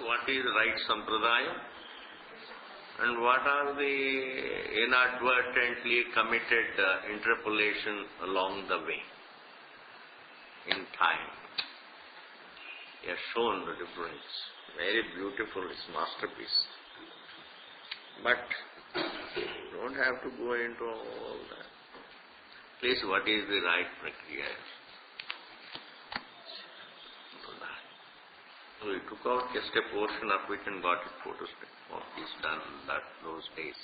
what is right sampradaya and what are the inadvertently committed interpolation along the way in time. He has shown the difference. Very beautiful, it's masterpiece. But don't have to go into all that. Please, what is the right prakriya? So we took out just a portion of it and got it photostat. What is done those days.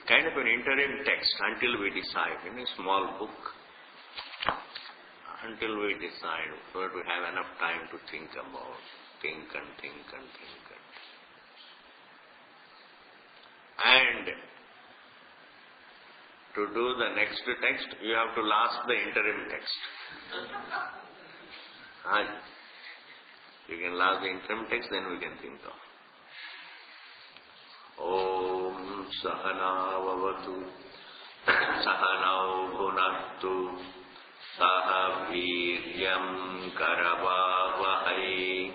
Kind of an interim text until we decide, in a small book. Until we decide, so that we have enough time to think about, think. And to do the next text, you have to last the interim text. You can last the interim text, then we can think of. Om Sahana Vavatu Sahanau Bhunaktu Saha Viryam Karavavahai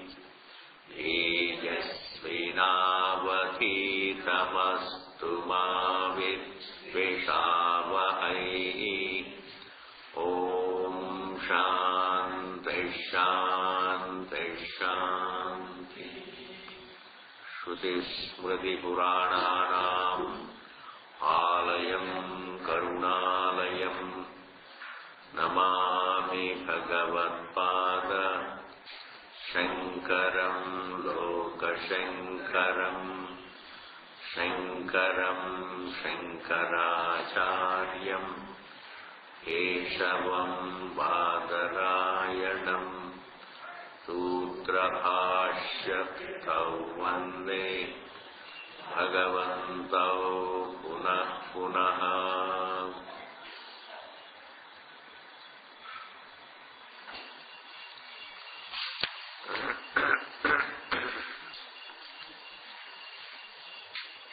Tejasvinavadhitamastu ma Vidvishavahai. Om Shanti Shanti Shanti. Shruti Smriti Purananam Alayam Karunalayam Namami Bhagavatpada Shankaram Lokashankaram Shankaram Shankaracharyam Keshavam Badarayanam Sutrabhashyatau Vande Bhagavantau Punah Punaha.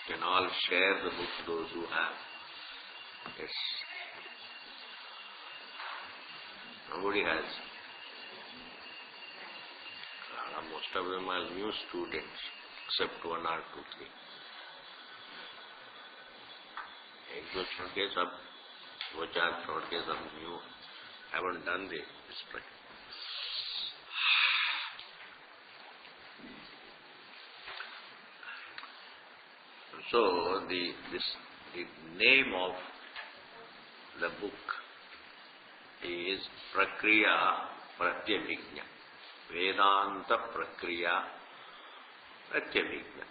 Can all share the book, those who have. Yes. Nobody has. Most of them are new students, except one or two, three. एक दो छोड़ के सब, दो चार छोड़ के सब new haven't done this practice. So the name of the book is Prakriya Pratyabhijna. Vedanta Prakriya Pratyabhijna.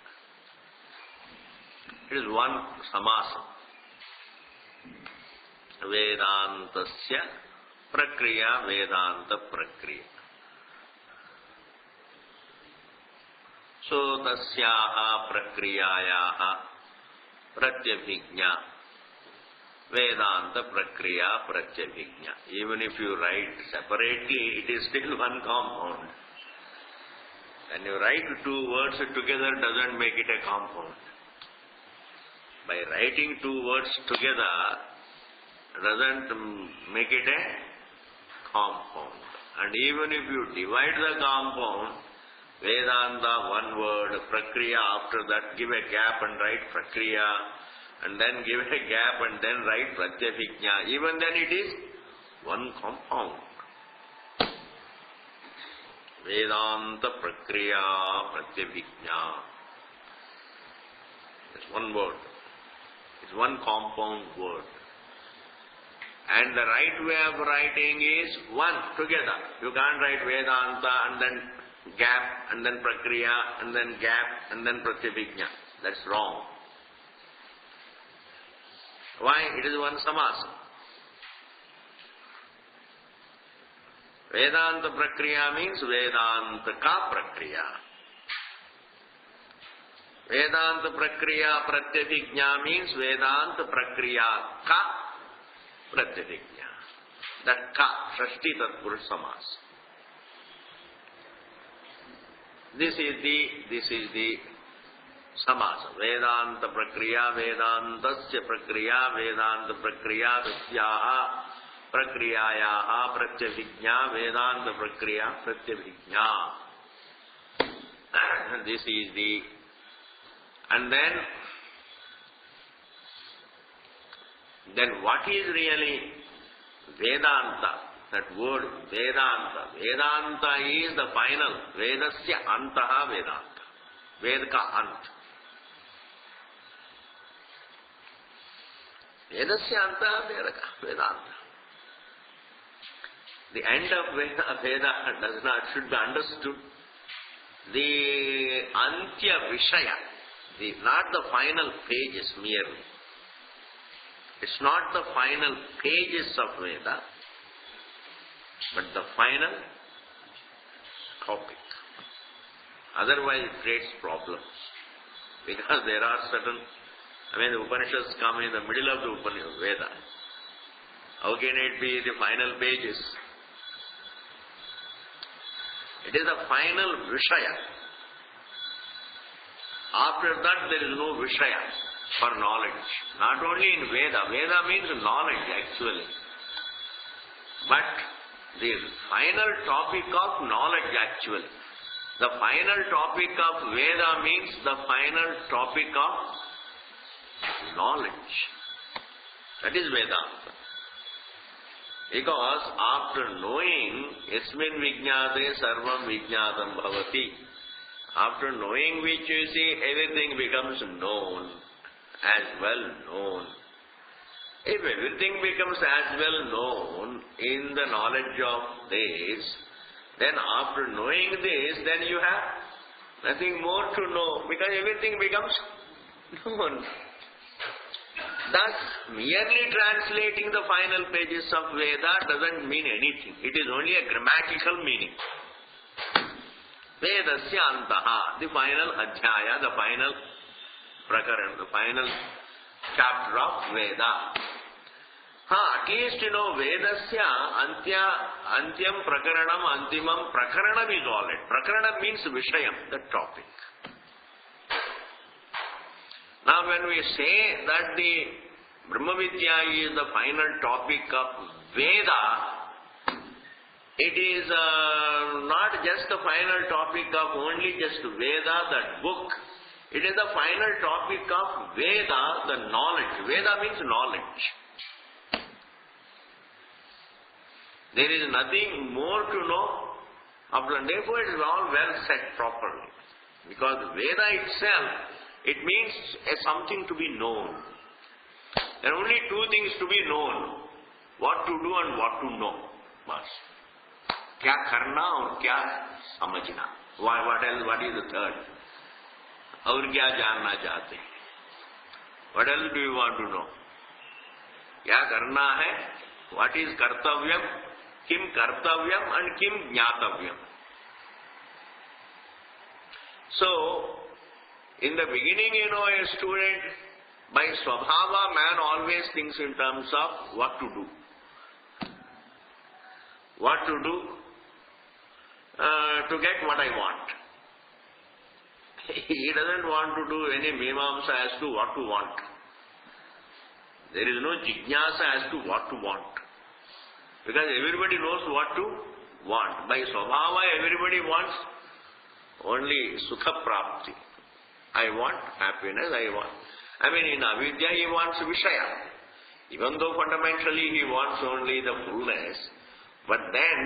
It is one samasa. Vedantasya Prakriya Vedanta Prakriya. So tasyaha prakriyayaha pratyabhijna Vedanta Prakriya Pratyabhijna. Even if you write separately, it is still one compound. When you write two words together, doesn't make it a compound. By writing two words together, doesn't make it a compound. And even if you divide the compound, Vedanta, one word, Prakriya, after that give a gap and write Prakriya, and then give a gap and then write Pratyabhijna. Even then it is one compound. Vedanta Prakriya Pratyabhijna. It's one word. It's one compound word. And the right way of writing is one, together. You can't write Vedanta and then gap and then Prakriya and then gap and then Pratyabhijna. That's wrong. Why? It is one samasa. Vedanta Prakriya means Vedanta ka Prakriya. Vedanta Prakriya Pratyabhijna means Vedanta Prakriya ka Pratyabhijna. That ka, Shashti Tatpurusha Samasa. This is the samasa. Vedanta Prakriya, Vedantasya Prakriya, Vedanta Prakriya Tasyaha Prakriyayaha Pratyabhijna Vedanta Prakriya Pratyabhijna. This is the... And then what is really Vedanta? That word Vedanta. Vedanta is the final. Vedasya antaha Vedanta. Vedka ant. Vedasya antaha Vedanta. The end of Veda should be understood. The Antya Vishaya, not the final pages merely. It's not the final pages of Veda, but the final topic. Otherwise it creates problems. Because there are certain, the Upanishads come in the middle of the Veda. How can it be the final pages? It is the final Vishaya. After that there is no Vishaya for knowledge. Not only in Veda. Veda means knowledge actually. But the final topic of knowledge actually. The final topic of Veda means the final topic of knowledge. That is Vedanta. Because after knowing, Yasmin Vijñāte Sarvam Vijñātam Bhavati. After knowing which you see, everything becomes known, as well known. If everything becomes as well known in the knowledge of this, then after knowing this, then you have nothing more to know, because everything becomes known. Thus, merely translating the final pages of Veda doesn't mean anything. It is only a grammatical meaning. Vedasya antaha, the final adhyaya, the final prakarana, the final chapter of Veda. At least Vedasya antyam prakaranam antimam prakaranam is all it. Prakaranam means vishayam, the topic. Now when we say that the Brahma Vidya is the final topic of Veda, it is not just the final topic of only just Veda, that book. It is the final topic of Veda, the knowledge. Veda means knowledge. There is nothing more to know. Therefore it is all well said properly. Because Veda itself, it means something to be known. There are only two things to be known. What to do and what to know. Bas. Kya karna aur kya samajhna. What else? What is the third? Aur kya janna chahte. What else do you want to know? Kya karna hai? What is kartavyam? Kim kartavyam and kim jnatavyam. So, in the beginning, a student, by swabhava, man always thinks in terms of what to do. What to do to get what I want. He doesn't want to do any mimamsa as to what to want. There is no jignasa as to what to want. Because everybody knows what to want. By swabhava, everybody wants only sukha prapti. I want happiness, in avidya he wants vishaya. Even though fundamentally he wants only the fullness, but then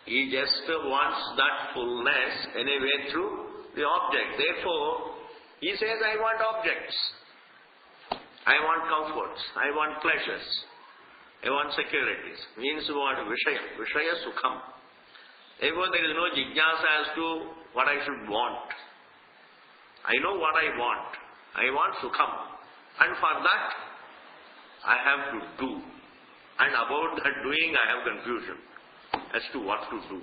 he just wants that fullness anyway through the object. Therefore, he says, I want objects. I want comforts. I want pleasures. I want securities. Means what? Vishaya. Vishaya sukham. Therefore, there is no jignasa as to what I should want. I know what I want. I want sukham. And for that, I have to do. And about that doing, I have confusion as to what to do.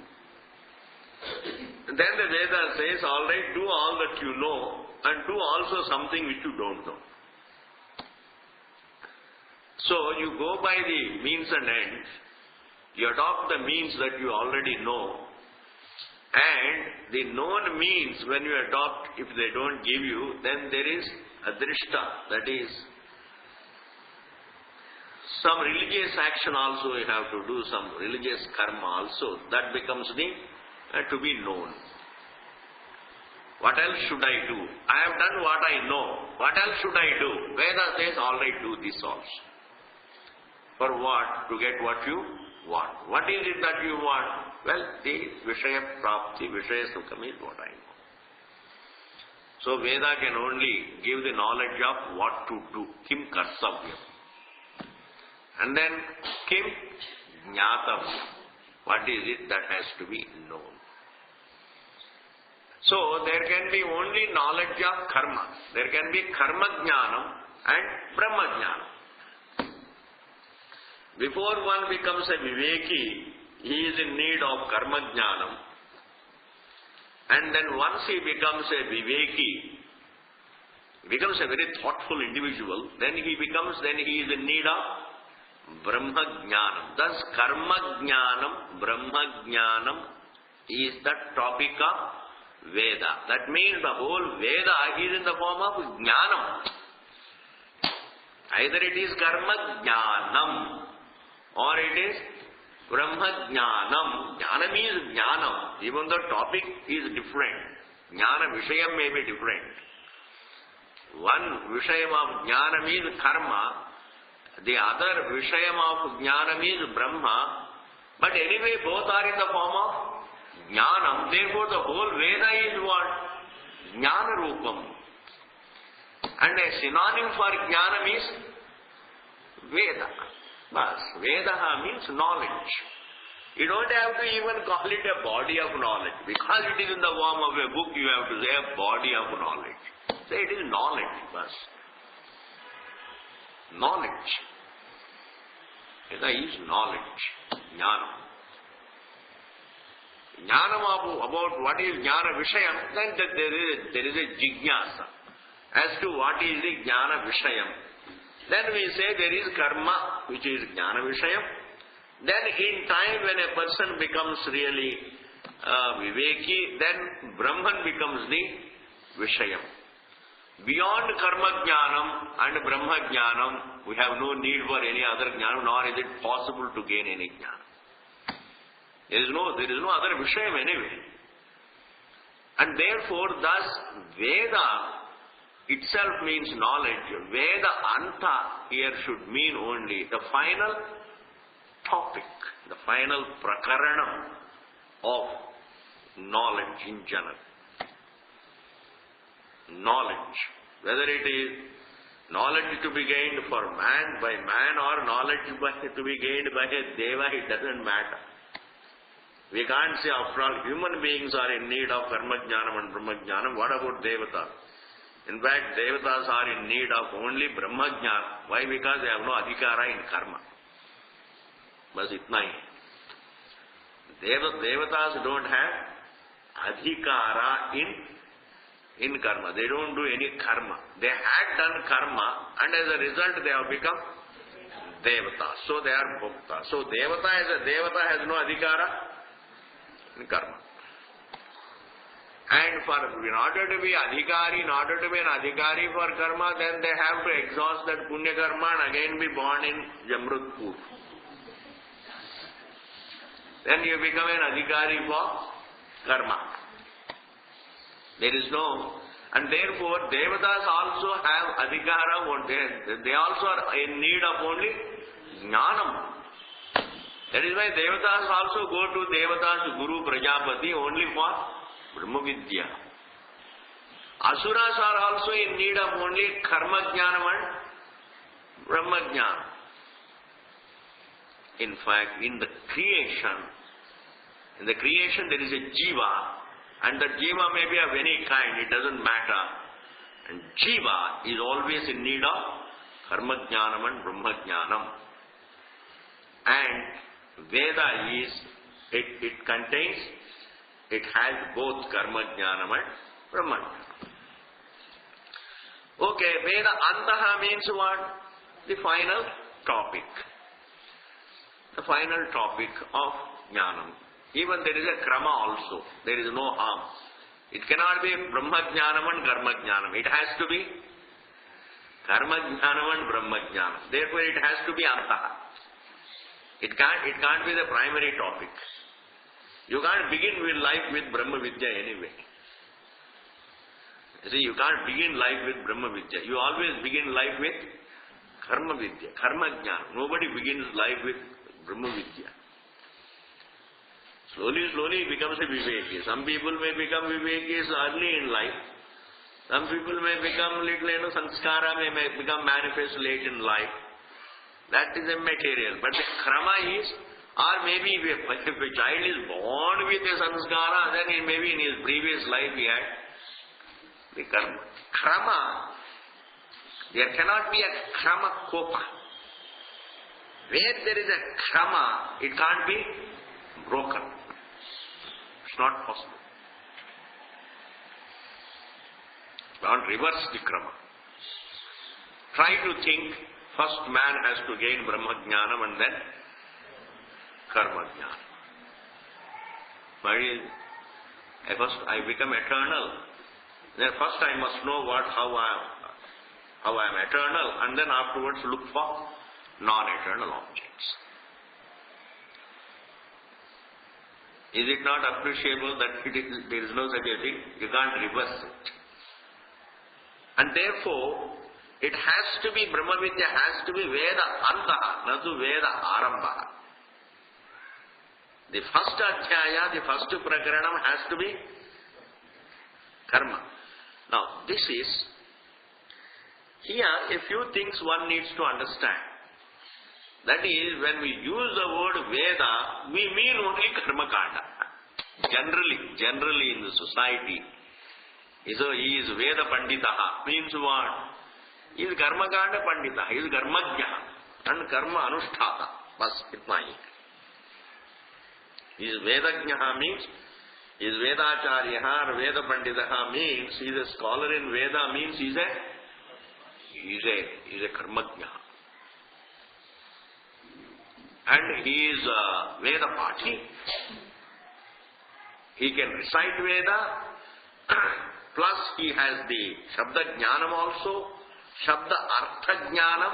Then the Veda says, all right, do all that you know and do also something which you don't know. So you go by the means and ends. You adopt the means that you already know. And the known means, when you adopt, if they don't give you, then there is adrishta, that is some religious action also you have to do, some religious karma also. That becomes the to be known. What else should I do? I have done what I know. What else should I do? Veda says, all right, do this also. For what? To get what you want. What is it that you want? Well, the Vishaya Prapti, Vishaya Sukham is what I know. So Veda can only give the knowledge of what to do. Kim Karsavyam. And then Kim Jnatavyam. What is it that has to be known? So there can be only knowledge of karma. There can be karma jnanam and brahma jnanam. Before one becomes a viveki, he is in need of karma jnanam. And then once he becomes a viveki, becomes a very thoughtful individual, then he is in need of brahma jnanam. Thus karma jnanam, brahma jnanam is the topic of Veda. That means the whole Veda is in the form of jnanam. Either it is karma jnanam or it is brahma jnanam. Jnanam is jnanam. Even the topic is different. Jnana vishayam may be different. One vishayam of jnanam is karma. The other vishayam of jnanam is brahma. But anyway, both are in the form of jnanam. Therefore, the whole Veda is what? Jnana Rupam. And a synonym for jnanam is Veda. Bas, Vedaha means knowledge. You don't have to even call it a body of knowledge. Because it is in the form of a book, you have to say a body of knowledge. Say it is knowledge. Bas. Knowledge. Veda is knowledge. Jnanam. Jnanam about what is jnana vishayam, then there is a jignasa as to what is the jnana vishayam. Then we say there is karma, which is jnana vishayam. Then in time when a person becomes really viveki, then Brahman becomes the vishayam. Beyond karma jnanam and brahma jnanam, we have no need for any other jnanam, nor is it possible to gain any jnanam. There is no other vishayam anyway. And therefore, thus, Veda itself means knowledge. Veda anta here should mean only the final topic, the final prakaranam of knowledge in general. Knowledge. Whether it is knowledge to be gained for man by man or knowledge to be gained by a deva, it doesn't matter. We can't say, after all, human beings are in need of karma jnanam and brahma jnanam. What about devatas? In fact, devatas are in need of only brahma jnana. Why? Because they have no adhikara in karma. Bas itna hi. Devatas don't have adhikara in karma. They don't do any karma. They had done karma, and as a result they have become devatas. So they are bhokta. So devata has no adhikara in karma. And in order to be adhikari, in order to be an adhikari for karma, then they have to exhaust that punya karma and again be born in Jamrutpur. Then you become an adhikari for karma. There is no, and therefore devatas also have adhikara. They also are in need of only jnanam. That is why devatas also go to devatas Guru Prajapati only for Brahma Vidya. Asuras are also in need of only karma jnanam and brahma jnanam. In fact, in the creation there is a jiva, and the jiva may be of any kind, it doesn't matter. And jiva is always in need of karma jnanam and brahma jnanam. And Veda is, it contains, it has both karma jnanam and brahma jnanam. Okay, Veda antaha means what? The final topic. The final topic of jnanam. Even there is a krama also. There is no harm. It cannot be brahma jnanam and karma jnanam. It has to be Karma jnanam and Brahma jnanam. Therefore it has to be antaha. It can't be the primary topic. You can't begin with life with Brahma Vidya anyway. You see, you can't begin life with Brahma Vidya. You always begin life with Karma Vidya, Karma Jnana. Nobody begins life with Brahma Vidya. Slowly it becomes a Viveki. Some people may become Vivekis early in life. Some people may become little, sanskara may become manifest late in life. That is immaterial. But the krama is, or maybe if a child is born with a sanskara, then maybe in his previous life he had the karma. Krama, there cannot be a krama kopa. Where there is a krama, it can't be broken. It's not possible. Don't reverse the krama. Try to think, first man has to gain Brahma Jnanam and then Karma Jnanam. First I become eternal. Then first I must know how I am eternal, and then afterwards look for non-eternal objects. Is it not appreciable that there is no such a thing? You can't reverse it. And therefore, it has to be, Brahma Vidya has to be Veda Antaha, not to Veda Arambaha. The first Adhyaya, the first Prakaranam has to be Karma. Now, this is, here a few things one needs to understand. That is, when we use the word Veda, we mean only Karma Kanda. Generally in the society, so he is Veda Panditaha, means what? He is Karma Kanda Pandita, he is Karmajna and Karma Anushtata. Bas, itna hi. He is Vedajnaha means, he is Vedacharyaha or Veda Panditaha means, he is a scholar in Veda means he is a Karmajna. And he is Veda Pati. He can recite Veda, plus he has the Shabda Jnanam also, Shabda Artha Jnanam.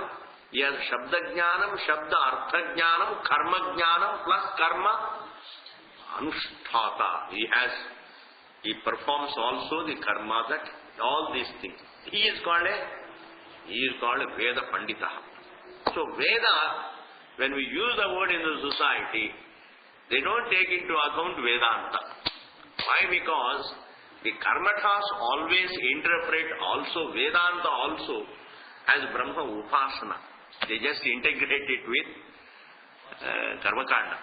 He has Shabda Jnanam, Shabda Artha Jnanam, Karma Jnanam plus Karma Anushtata. He performs also the karma, that all these things. He is called a Veda Pandita. So Veda, when we use the word in the society, they don't take into account Vedanta. Why? Because the Karmathas always interpret also Vedanta also as Brahma Upasana. They just integrate it with Karmakanda.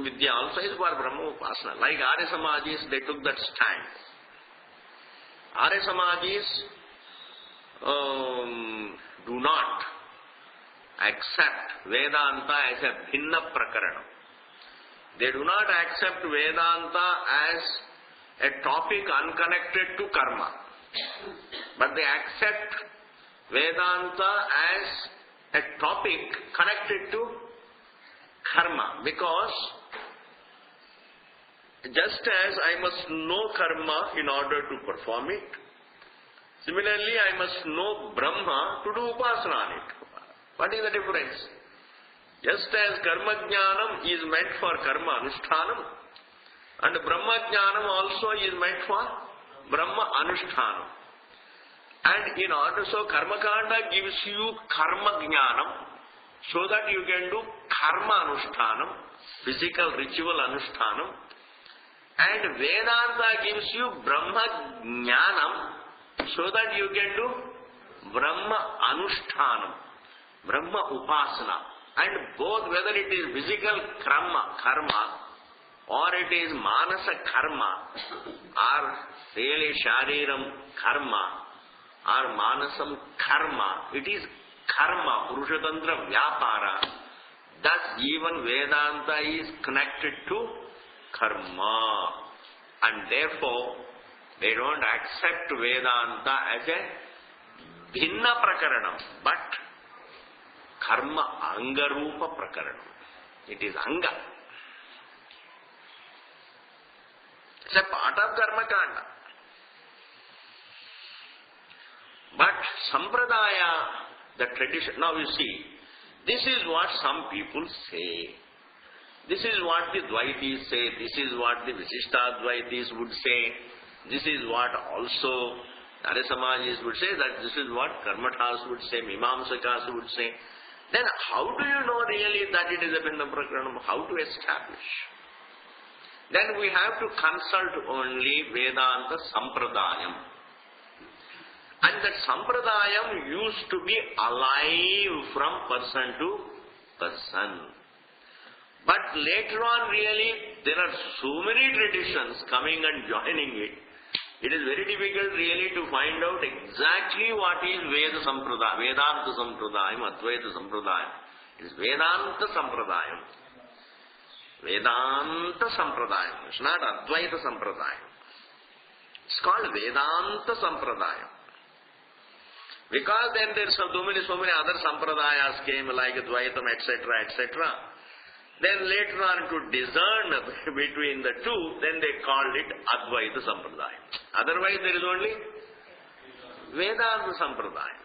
Vidya also is for Brahma Upasana. Like Arya Samajis, they took that stand. Arya Samajis do not accept Vedanta as a Bhinna Prakaranam. They do not accept Vedanta as a topic unconnected to karma. But they accept Vedanta as a topic connected to karma. Because just as I must know karma in order to perform it, similarly I must know Brahma to do upasana on it. What is the difference? Just as Karma Jnanam is meant for Karma Anushtanam, and Brahma Jnanam also is meant for Brahma Anushtanam. And in order, so Karma Kanda gives you Karma Jnanam, so that you can do Karma Anushtanam, physical ritual Anushtanam. And Vedanta gives you Brahma Jnanam, so that you can do Brahma Anushtanam, Brahma Upasana. And both, whether it is physical karma, or it is manasa karma, or really shariram karma, or manasam karma, it is karma, Purushatantra Vyapara. Thus even Vedanta is connected to karma. And therefore, they don't accept Vedanta as a Bhinna Prakaranam, but Karma Anga Rupa Prakaranam. It is Anga. It's a part of Karma Kanda. But Sampradaya, the tradition, now you see, this is what some people say. This is what the Dvaitis say. This is what the Visishtadvaitis would say. This is what also Arya-Samajis would say, that this is what Karmathas would say, Mimamsakas would say. Then how do you know really that it is a Bhinna Prakranam? How to establish? Then we have to consult only Vedanta Sampradayam. And that Sampradayam used to be alive from person to person. But later on really, there are so many traditions coming and joining it. It is very difficult really to find out exactly what is Vedanta Sampradayam, Advaita Sampradayam. It is Vedanta Sampradayam. Vedanta Sampradayam. It's not Advaita Sampradayam. It's called Vedanta Sampradayam. Because then there are so many other Sampradayas came like Advaitam, etc., etc. Then later on to discern between the two, then they called it Advaita Sampradaya. Otherwise there is only Vedanta Sampradaya.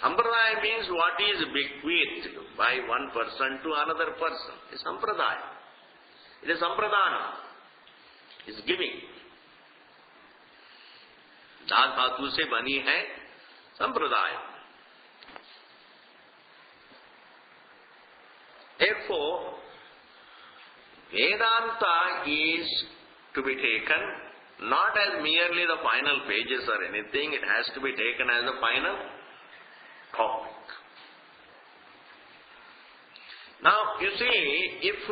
Sampradaya means what is bequeathed by one person to another person. It's Sampradaya. It is Sampradana. It's giving. दास धातु से बनी है संप्रदाय. Therefore, Vedanta is to be taken not as merely the final pages or anything, it has to be taken as the final topic. Now, you see, if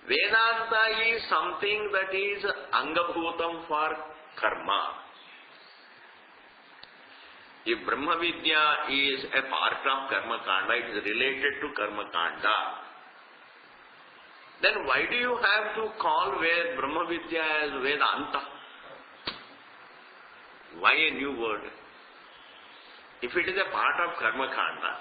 Vedanta is something that is Angabhutam for karma, if Brahma Vidya is a part of Karma Kanda, it is related to Karma Kanda, then why do you have to call Brahma Vidya as Vedanta? Why a new word? If it is a part of Karma Kanda,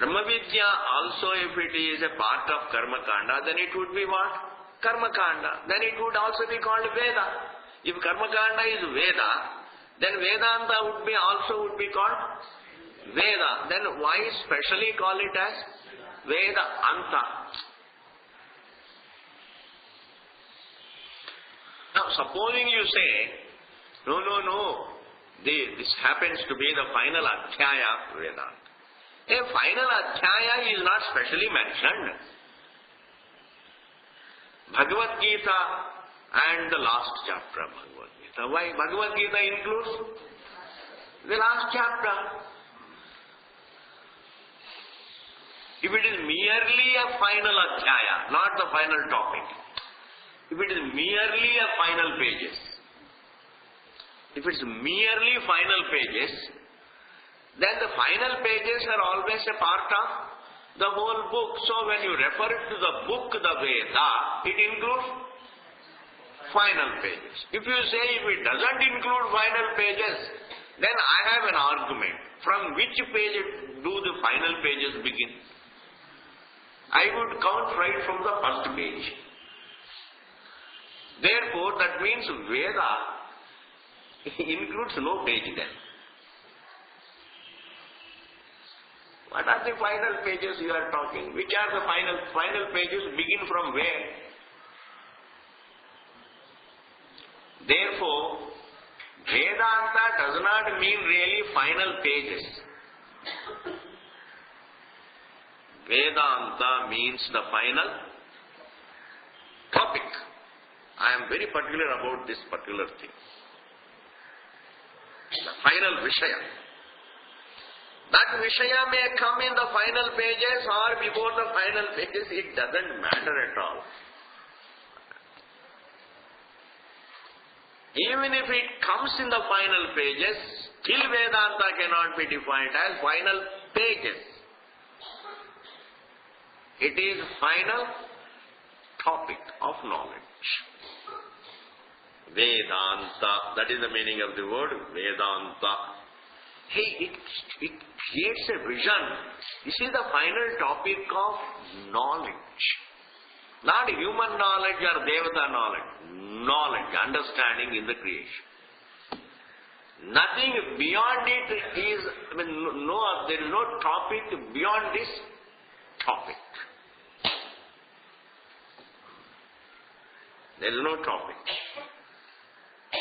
Brahma Vidya also if it is a part of Karma Kanda, then it would be what? Karma Kanda. Then it would also be called Veda. If Karma Kanda is Veda, then Vedanta would be called Veda. Then why specially call it as Vedanta? Now supposing you say, no, this happens to be the final Adhyaya of Vedanta. A final Adhyaya is not specially mentioned. Bhagavad Gita and the last chapter of Bhagavad Gita. Why? Bhagavad Gita includes the last chapter. If it is merely a final Adhyaya, not the final topic, if it is merely a final pages, if it's merely final pages, then the final pages are always a part of the whole book. So when you refer to the book, the Veda, it includes final pages. If you say if it doesn't include final pages, then I have an argument. From which page do the final pages begin? I would count right from the first page. Therefore, that means Veda includes no page then. What are the final pages you are talking? Which are the final pages? Begin from where? Therefore, Vedanta does not mean really final pages. Vedanta means the final topic. I am very particular about this particular thing. The final Vishaya. That Vishaya may come in the final pages or before the final pages, it doesn't matter at all. Even if it comes in the final pages, still Vedanta cannot be defined as final pages. It is final topic of knowledge. Vedanta, that is the meaning of the word Vedanta. Hey, it creates a vision. This is the final topic of knowledge. Not human knowledge or Devata knowledge. Knowledge, understanding in the creation. Nothing beyond it is, there is no topic beyond this topic. There is no topic.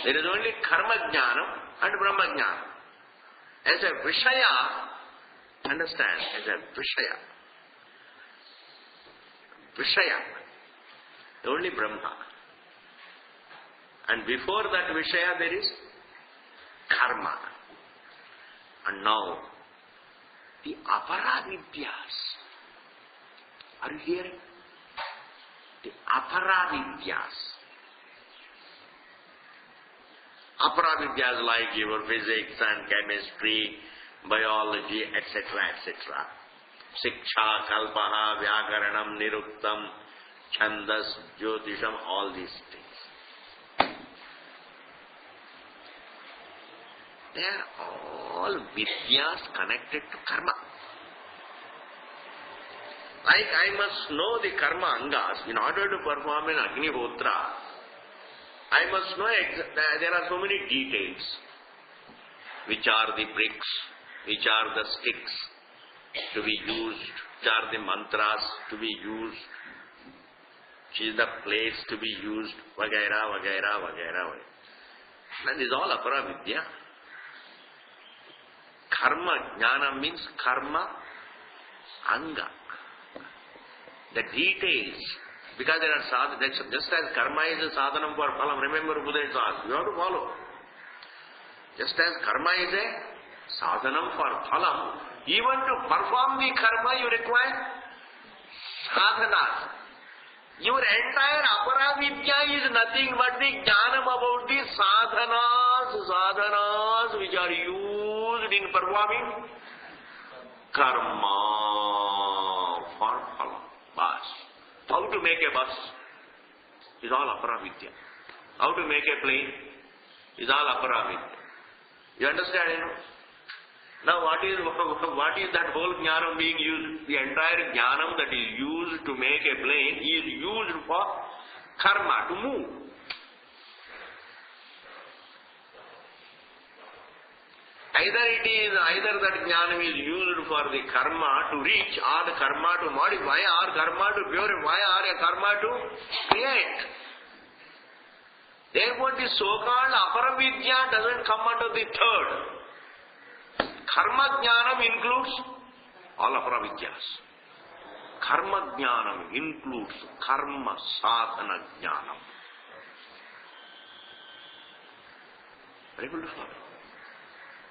There is only karma jnanam and brahma jnanam. As a vishaya, understand, as a vishaya. Vishaya, only brahma. And before that vishaya there is karma. And now, the aparavidyas. Are you hearing? The aparavidyas. Aparavidyas like your physics and chemistry, biology, etc., etc. Siksha, kalpaha, vyakaranam, niruktam, chandas, jyotisham, all these things. They are all vidyas connected to karma. Like I must know the karma angas in order to perform an Agnihotra. I must know there are so many details. Which are the bricks, which are the sticks to be used, which are the mantras to be used, which is the place to be used, vagaira, vagaira, vagaira. And this is all aparavidya. Karma jnana means karma anga. The details. Because there are sadhana, just as karma is a sadhanam for phalam, remember Buddha is asked, you have to follow. Just as karma is a sadhanam for phalam, even to perform the karma you require sadhanas. Your entire aparavidya is nothing but the jnanam about the sadhanas which are used in performing karma for phalam. Bus. How to make a bus is all aparavidya. How to make a plane is all aparavidya. You understand? Now what is that whole jnanam being used? The entire jnanam that is used to make a plane is used for karma, to move. Either that jnanam is used for the karma to reach, or the karma to modify, or karma to purify, or a karma to create. Therefore, the so-called aparavidya doesn't come under the third. Karma jnanam includes all aparavidyas. Karma jnanam includes karma sadhana jnanam. Are you able to follow?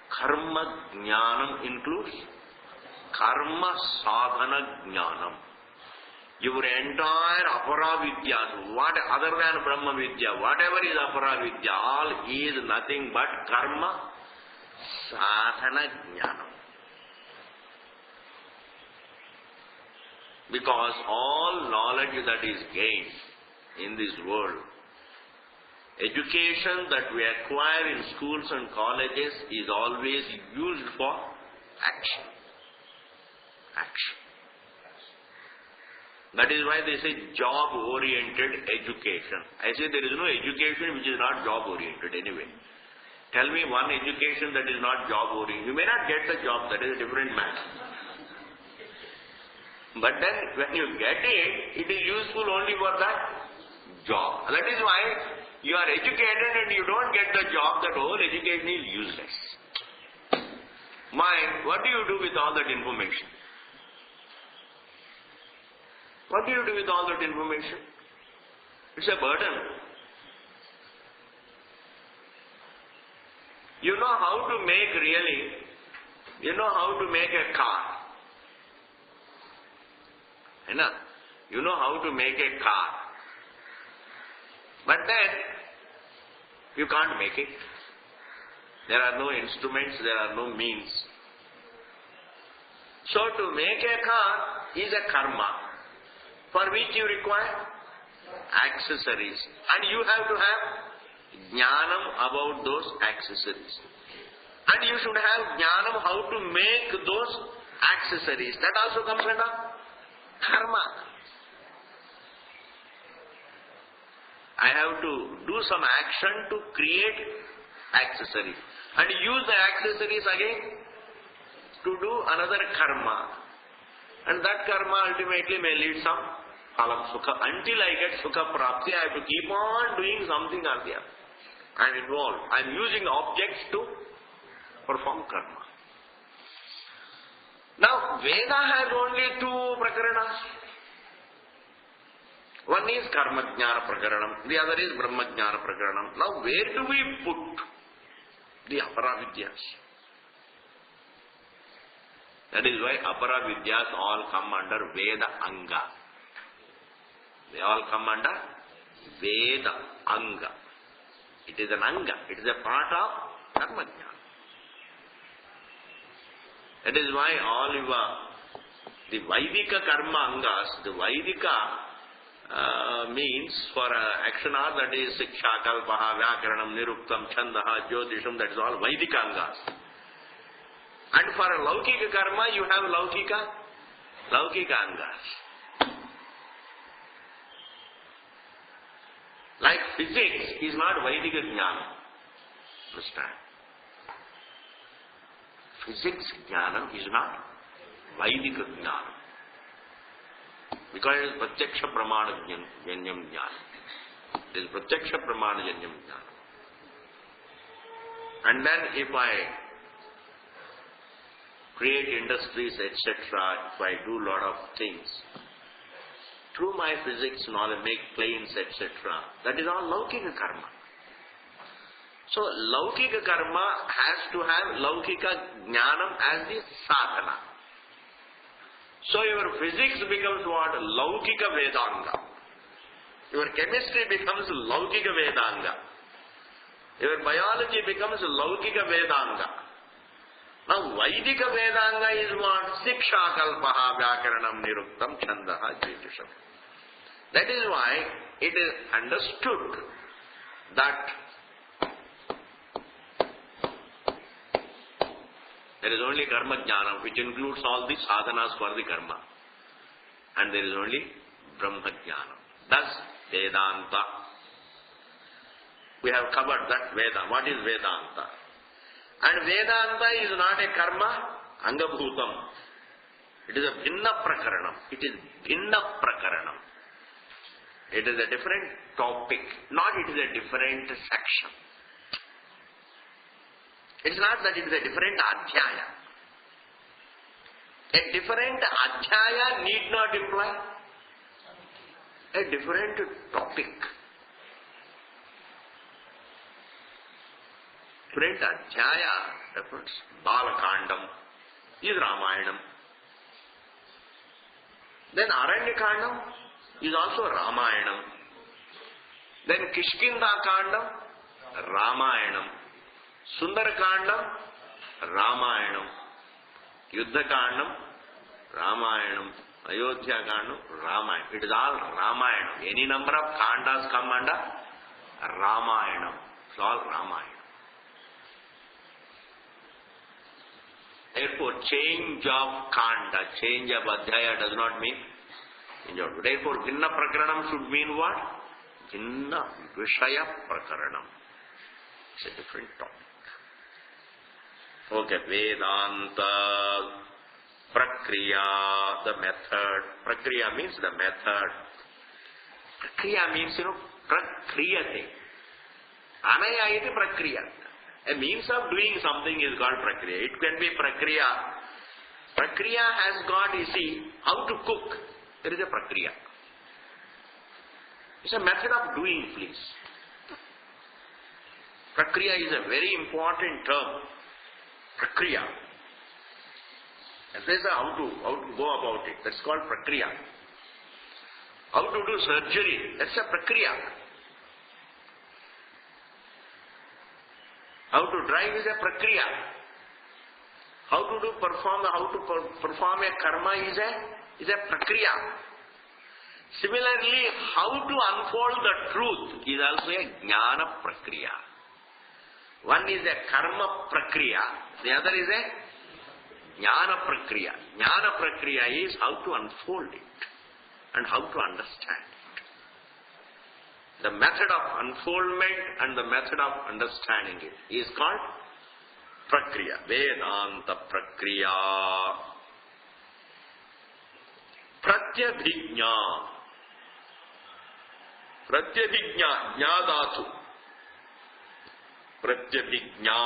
Karma jnanam includes karma sadhana jnanam. Your entire aparavidya, what other than Brahma Vidya, whatever is aparavidya, all is nothing but karma sadhana jnanam. Because all knowledge that is gained in this world, education that we acquire in schools and colleges is always used for action. Action. That is why they say job-oriented education. I say there is no education which is not job-oriented anyway. Tell me one education that is not job-oriented. You may not get the job, that is a different matter. But then when you get it, it is useful only for that job. That is why you are educated and you don't get the job, that whole education is useless. Mind, what do you do with all that information? What do you do with all that information? It's a burden. You know how to make a car. You know how to make a car. But then, you can't make it. There are no instruments, there are no means. So to make a car is a karma, for which you require accessories. And you have to have jnanam about those accessories. And you should have jnanam how to make those accessories. That also comes under karma. I have to do some action to create accessories and use the accessories again to do another karma. And that karma ultimately may lead some phalam sukha. Until I get sukha prapti, I have to keep on doing something or the other. I am involved. I am using objects to perform karma. Now, Veda has only two prakaranas. One is karma jnana prakaranam, the other is brahma jnana prakaranam. Now, where do we put the apara vidyas? That is why apara vidyas all come under Veda anga. They all come under Veda anga. It is an anga. It is a part of karma jnana. That is why all the Vaidika karma angas, the Vaidika means for akshana, that is Siksha, Kalpaha, Vyakaranam, Niruktam, Chandaha, Jyotisham, that is all Vaidika angas. And for Laukika karma, you have Laukika angas. Like physics is not Vaidika jnana. Understand? Physics jnana is not Vaidika jnana. Because it is pratyaksha pramana janyam jnana. It is pratyaksha pramana janyam jnana. And then if I create industries, etc., if I do lot of things, through my physics knowledge, make planes, etc., that is all Laukika karma. So, Laukika karma has to have Laukika jnanam as the sadhana. So, your physics becomes what? Laukika Vedanga. Your chemistry becomes Laukika Vedanga. Your biology becomes Laukika Vedanga. Now, Vaidika Vedanga is what? Siksha, Kalpaha, Vyakaranam, Niruktam, Chandaha, Jyotisham. That is why it is understood that there is only karma jnana, which includes all the sadhanas for the karma. And there is only brahma jnana. Thus, Vedanta. We have covered that Veda. What is Vedanta? And Vedanta is not a karma angabhutam. It is a bhinna prakaranam. It is bhinna prakaranam. It is a different topic, not it is a different section. It is not that it is a different adhyaya. A different adhyaya need not imply a different topic. Different adhyaya refers Balakandam is Ramayanam. Then Aranyakandam is also Ramayanam. Then Kishkinda Kandam, Ramayanam. Sundarakandam, Ramayanam. Yuddha Kandam, Ramayanam. Ayodhya Kandam, Ramayanam. It is all Ramayanam. Any number of kandas come under Ramayanam. It's all Ramayanam. Therefore, change of kanda, change of adhyaya does not mean change of. Therefore, Bhinna Prakaranam should mean what? Bhinna Vishaya Prakaranam. It's a different topic. Okay, Vedanta, Prakriya, the method. Prakriya means the method. Prakriya means, Prakriyate. Anaya iti Prakriya. A means of doing something is called Prakriya. It can be Prakriya. Prakriya has got, you see, how to cook. There is a Prakriya. It's a method of doing, please. Prakriya is a very important term. Prakriya. And this is how to go about it. That's called Prakriya. How to do surgery. That's a Prakriya. How to drive is a Prakriya. How to perform a karma is a Prakriya. Similarly, how to unfold the truth is also a Jnana Prakriya. One is a Karma Prakriya, the other is a Jnana Prakriya. Jnana Prakriya is how to unfold it and how to understand it. The method of unfoldment and the method of understanding it is called Prakriya. Vedanta Prakriya. Pratyabhijna. Pratyabhijna. Jnadatu. Pratyabhijna.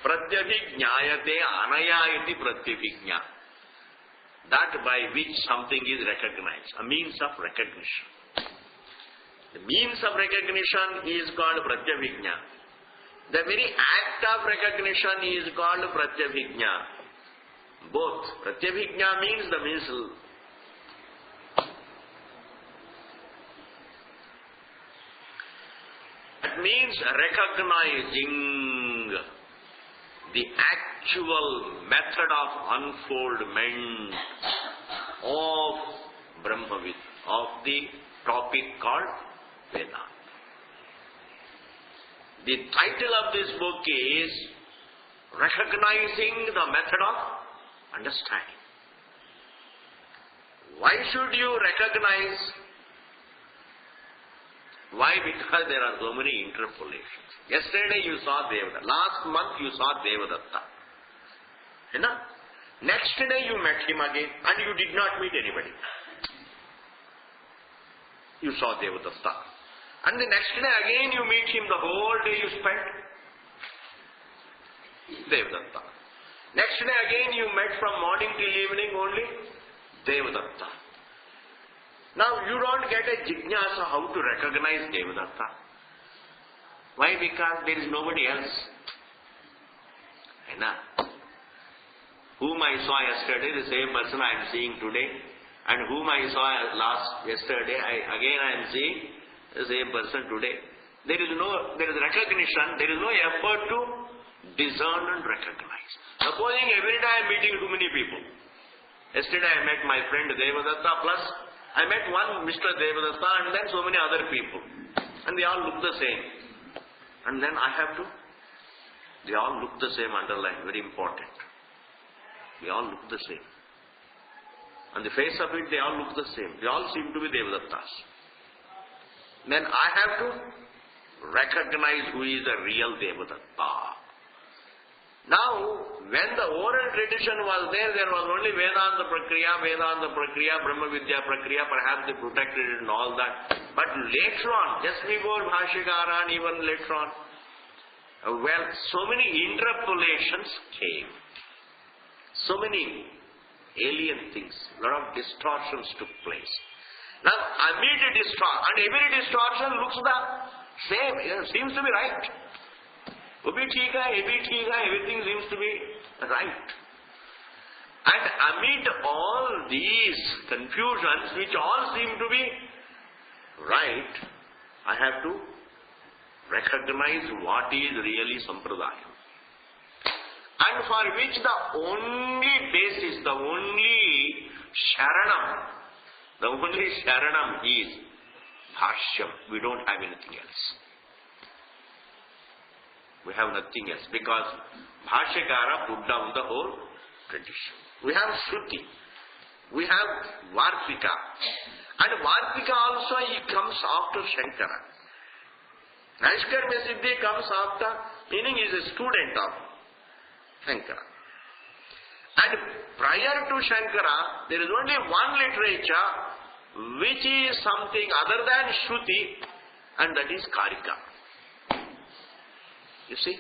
Pratyabhijnayate anaya iti pratyabhijna. That by which something is recognized. A means of recognition. The means of recognition is called pratyabhijna. The very act of recognition is called pratyabhijna. Both. Pratyabhijna means the means. That means recognizing the actual method of unfoldment of Brahmavid, of the topic called Vedanta. The title of this book is Recognizing the Method of Understanding. Why should you recognize? Why? Because there are so many interpolations. Yesterday you saw Devadatta. Last month you saw Devadatta. Next day you met him again and you did not meet anybody. You saw Devadatta. And the next day again you meet him, the whole day you spent Devadatta. Next day again you met from morning till evening only Devadatta. Now you don't get a jignasa how to recognize Devadatta. Why? Because there is nobody else. Whom I saw yesterday, the same person I am seeing today. And whom I saw yesterday, again I am seeing the same person today. There is recognition, there is no effort to discern and recognize. Supposing every day I am meeting too many people. Yesterday I met my friend Devadatta, plus I met one Mr. Devadatta and then so many other people. And they all look the same. And then I have to, they all look the same, underline, very important. They all look the same. On the face of it, they all look the same. They all seem to be Devadattas. Then I have to recognize who is the real Devadatta. Now, when the oral tradition was there was only Vedanta Prakriya, Brahma Vidya Prakriya, perhaps they protected it and all that. But later on, just before Bhashyakara and even later on, so many interpolations came. So many alien things, a lot of distortions took place. Now, amid distortion, and every distortion looks the same, seems to be right. Everything seems to be right. And amid all these confusions, which all seem to be right, I have to recognize what is really Sampradaya. And for which the only basis, the only Sharanam is Bhashyam. We don't have anything else. We have nothing else because Bhashyakara put down the whole tradition. We have Shruti. We have Varpika. And Varpika also comes after Shankara. Naiskar Siddhi comes after, meaning he is a student of Shankara. And prior to Shankara, there is only one literature which is something other than Shruti, and that is Karika. You see?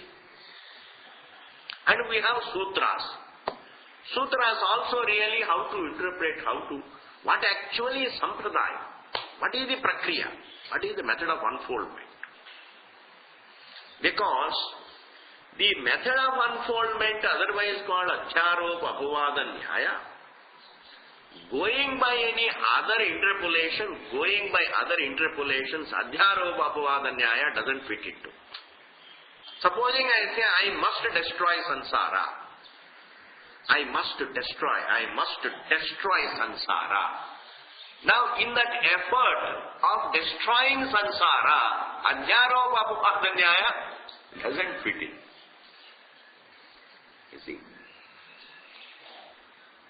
And we have Sutras. Sutras also really how to interpret, what actually is Sampradaya, what is the Prakriya, what is the method of unfoldment. Because the method of unfoldment, otherwise called Acharop Apavada Nyaya, going by any other interpolation, Adhyarop Apavada Nyaya doesn't fit into. Supposing I say, I must destroy samsara. I must destroy samsara. Now, in that effort of destroying samsara, Adhyarop Apavada Nyaya doesn't fit in. You see?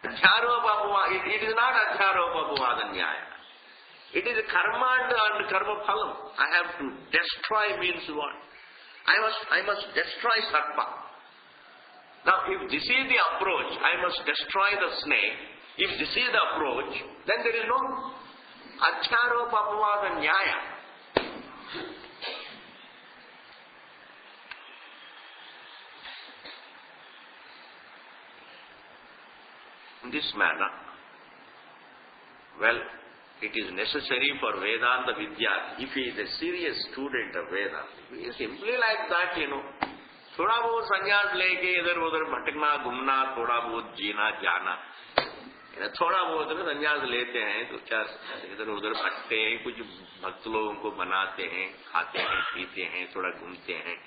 It is not Adhyarop Apavada Nyaya. It is karma and karma phalam. I have to destroy means what? I must destroy sarpa. Now, if this is the approach, I must destroy the snake. If this is the approach, then there is no accharopa apavada nyaya. In this manner, well, it is necessary for Vedanta Vidya, if he is a serious student of Vedanta, he is simply like that, थोड़ा बहुत संन्यास लेके इधर उधर भटकना घूमना थोड़ा बहुत जीना जाना थोड़ा बहुत संन्यास लेते हैं तो क्या इधर उधर भटकते हैं कुछ भक्त लोगों को बनाते हैं खाते हैं पीते हैं थोड़ा घूमते हैं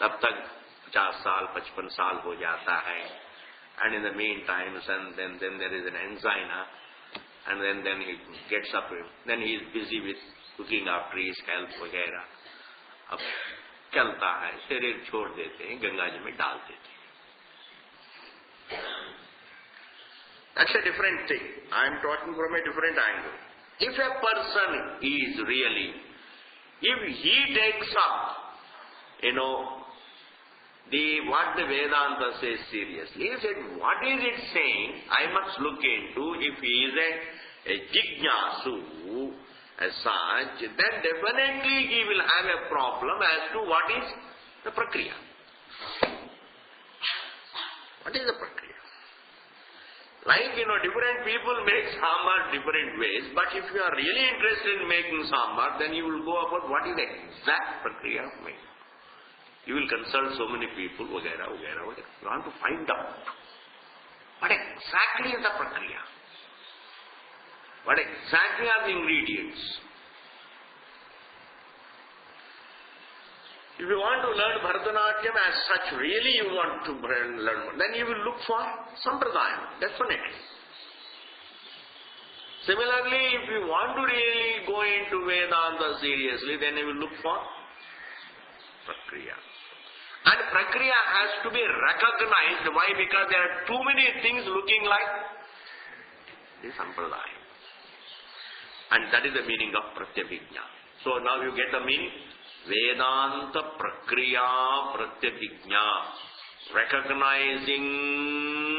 तब तक 50 साल 55 साल हो जाता है and in the meantime then there is an angina and then he gets up then he is busy with looking after his health वगैरह अब चलता है शरीर छोड़ देते हैं गंगा जी में डाल देते हैं That's a different thing. I am talking from a different angle. If a person is really, if he takes up, what the Vedanta says seriously, he said, what is it saying? I must look into. If he is a jignasu as such, then definitely he will have a problem as to what is the prakriya. What is the prakriya? Like, different people make sambar different ways, but if you are really interested in making sambar, then you will go about what is the exact prakriya of making. You will consult so many people, vagara. You want to find out what exactly is the prakriya. What exactly are the ingredients? If you want to learn Bharatanatyam as such, really you want to learn, then you will look for Sampradaya, definitely. Similarly, if you want to really go into Vedanta seriously, then you will look for Prakriya. And Prakriya has to be recognized. Why? Because there are too many things looking like the Sampradaya. And that is the meaning of Pratyabhijna. So now you get the meaning. Vedanta Prakriya Pratyabhijna. Recognizing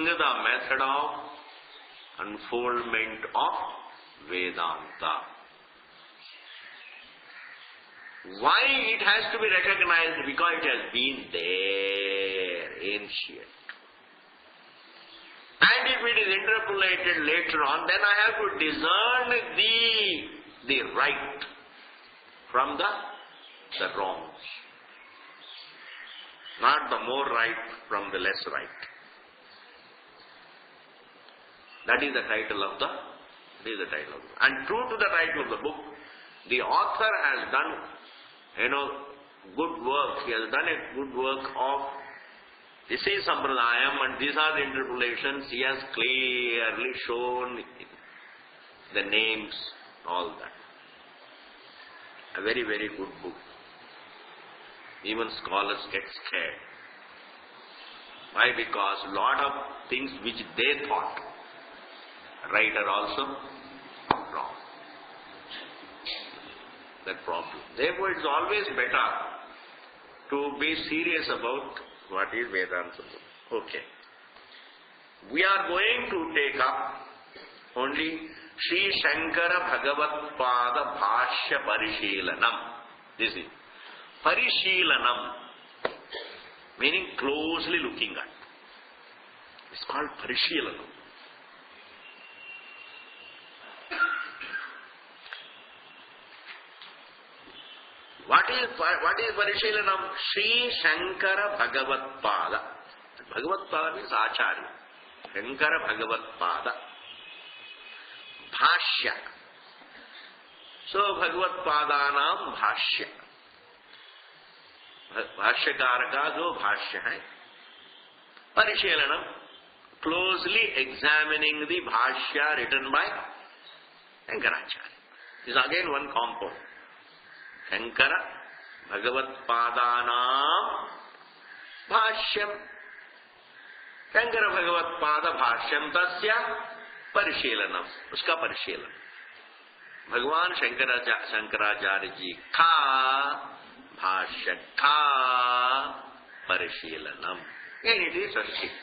the method of unfoldment of Vedanta. Why it has to be recognized? Because it has been there, ancient. And if it is interpolated later on, then I have to discern the right from the wrongs. Not the more right from the less right. That is the title of the And true to the title of the book, the author has done, good work. He has done a good work of this is Sampradayam and these are the interpolations. He has clearly shown the names, all that. A very, very good book. Even scholars get scared. Why? Because a lot of things which they thought right are also wrong. That problem. Therefore, it's always better to be serious about what is Vedanta. Okay. We are going to take up only Sri Shankara Bhagavat Pada Bhashya Parishilanam. This is Parishilanam, meaning closely looking at. It's called Parishilanam. What is Parishilanam? Sri Shankara Bhagavat Pada. Bhagavat Pada means Acharya. Shankara Bhagavat Pada. Bhashya. So Bhagavat Padanam Bhashya. Bhashyakara ka jo bhashya hai. Parishilanam. Closely examining the bhashya written by Shankaracharya. This is again one compound. Shankara Bhagavat Padanam Bhashyam. Shankara Bhagavat Pada Bhashyam Tasya Parishilanam. Uska Parishilanam. Bhagavan Shankaracharya ji ka bhashya ka parishilanam. And it is a shift.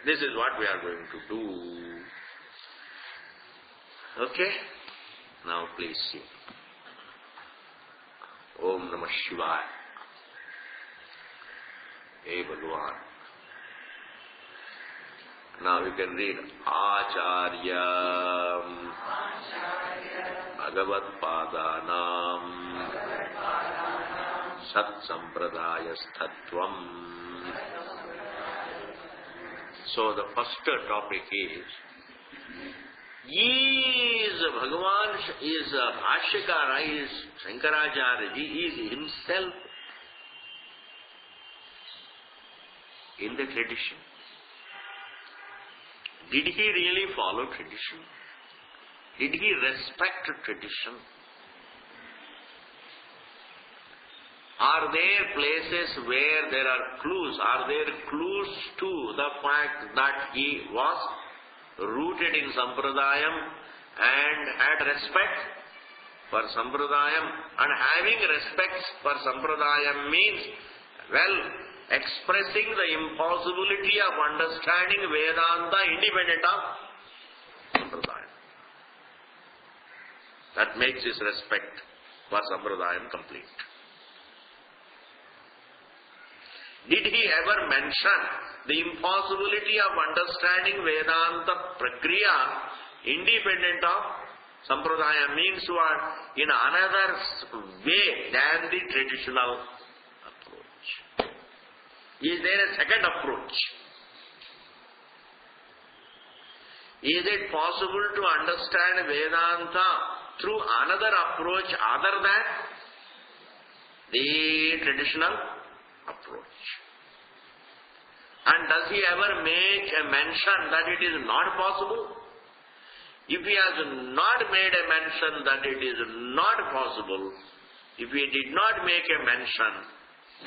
This is what we are going to do. Okay? Now please see. Om Namah Shivaya. Hey Bhagavan. Now you can read Acharya Bhagavat Padanam Sat Sampradayasthatvam. So the first topic is Bhagavan is Bhashyakara, is Shankaracharya ji, is himself in the tradition. Did he really follow tradition? Did he respect tradition? Are there places where there are clues? Are there clues to the fact that he was rooted in Sampradayam and had respect for Sampradayam? And having respect for Sampradayam means, well, expressing the impossibility of understanding Vedanta independent of Sampradayam. That makes his respect for Sampradayam complete. Did he ever mention the impossibility of understanding Vedanta Prakriya independent of Sampradaya? Means what? In another way than the traditional approach. Is there a second approach? Is it possible to understand Vedanta through another approach other than the traditional approach? And does he ever make a mention that it is not possible? If he has not made a mention that it is not possible, if he did not make a mention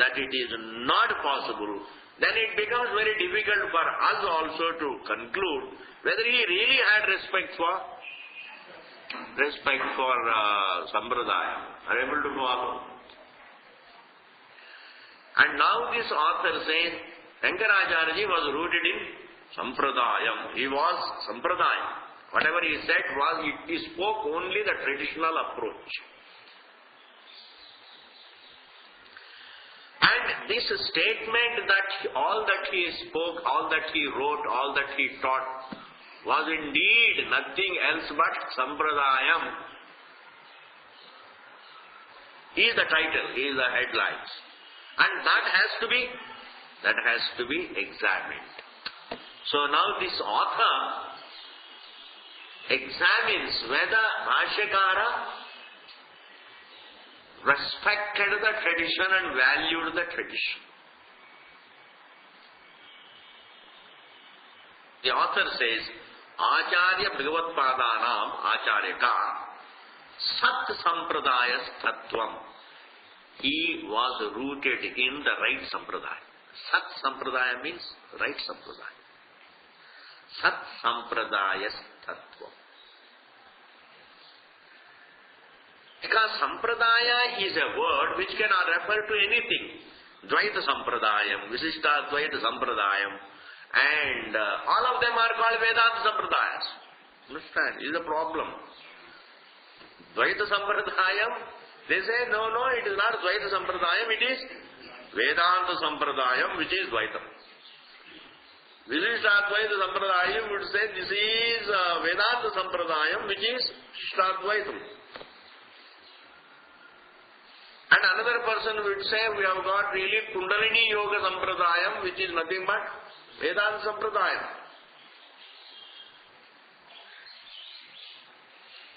that it is not possible, then it becomes very difficult for us also to conclude whether he really had respect for Sampradaya. Are able to follow? And now this author says, Shankaracharya ji was rooted in Sampradayam. He was Sampradayam. Whatever he said was, he spoke only the traditional approach. And this statement that all that he spoke, all that he wrote, all that he taught was indeed nothing else but Sampradayam. He is the title, he is the headlines. And that has to be examined. So now this author examines whether Bhashyakara respected the tradition and valued the tradition. The author says, Acharya Bhagavat Padanam Acharyaka Sat Sampradayas Tattvam. He was rooted in the right Sampradaya. Sat Sampradaya means right Sampradaya. Sat Sampradayas Tattvam. Because Sampradaya is a word which cannot refer to anything. Dvaita Sampradayam, Visishta Dvaita Sampradayam, and all of them are called Vedanta Sampradayas. Understand? This is the problem. Dvaita Sampradayam, they say, no, it is not Dvaita Sampradayam, it is Vedanta Sampradayam, which is Dvaitam. Vishishtadvaita Sampradayam would say, this is Vedanta Sampradayam, which is Shtadvaitam. And another person would say, we have got really Kundalini Yoga Sampradayam, which is nothing but Vedanta Sampradayam.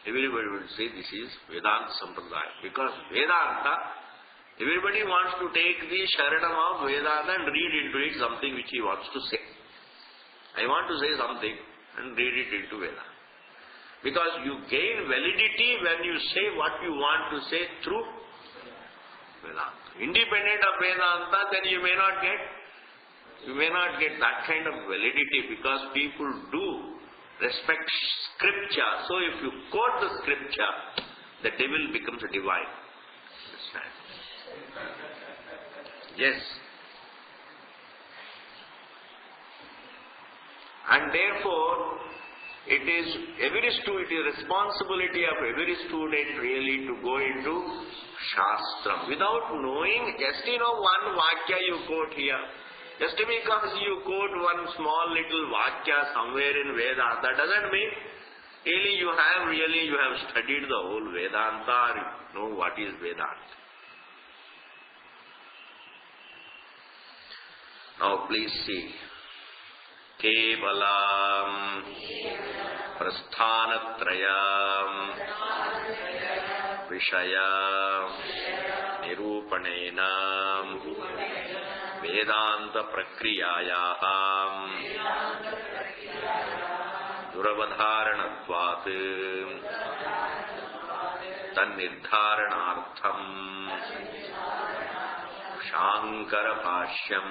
Everybody would say this is Vedanta Sampradayam. Because Vedanta, everybody wants to take the Sharanam of Vedanta and read into it something which he wants to say. I want to say something and read it into Vedanta. Because you gain validity when you say what you want to say through Vedanta. Independent of Vedanta, then you may not get that kind of validity, because people do respect scripture. So if you quote the scripture, the devil becomes divine. Understand? Yes. And therefore, it is responsibility of every student really to go into Shastram. Without knowing, just one Vakya you quote here. Just because you quote one small little Vakya somewhere in Vedanta, that doesn't mean really you have studied the whole Vedanta or know what is Vedanta. Now please see. Kevalam Prasthanatrayam Vishaya Nirupanenam Vedanta Prakriyayaham Duravadharanatvat Tannirtharanartham Shankara Bhashyam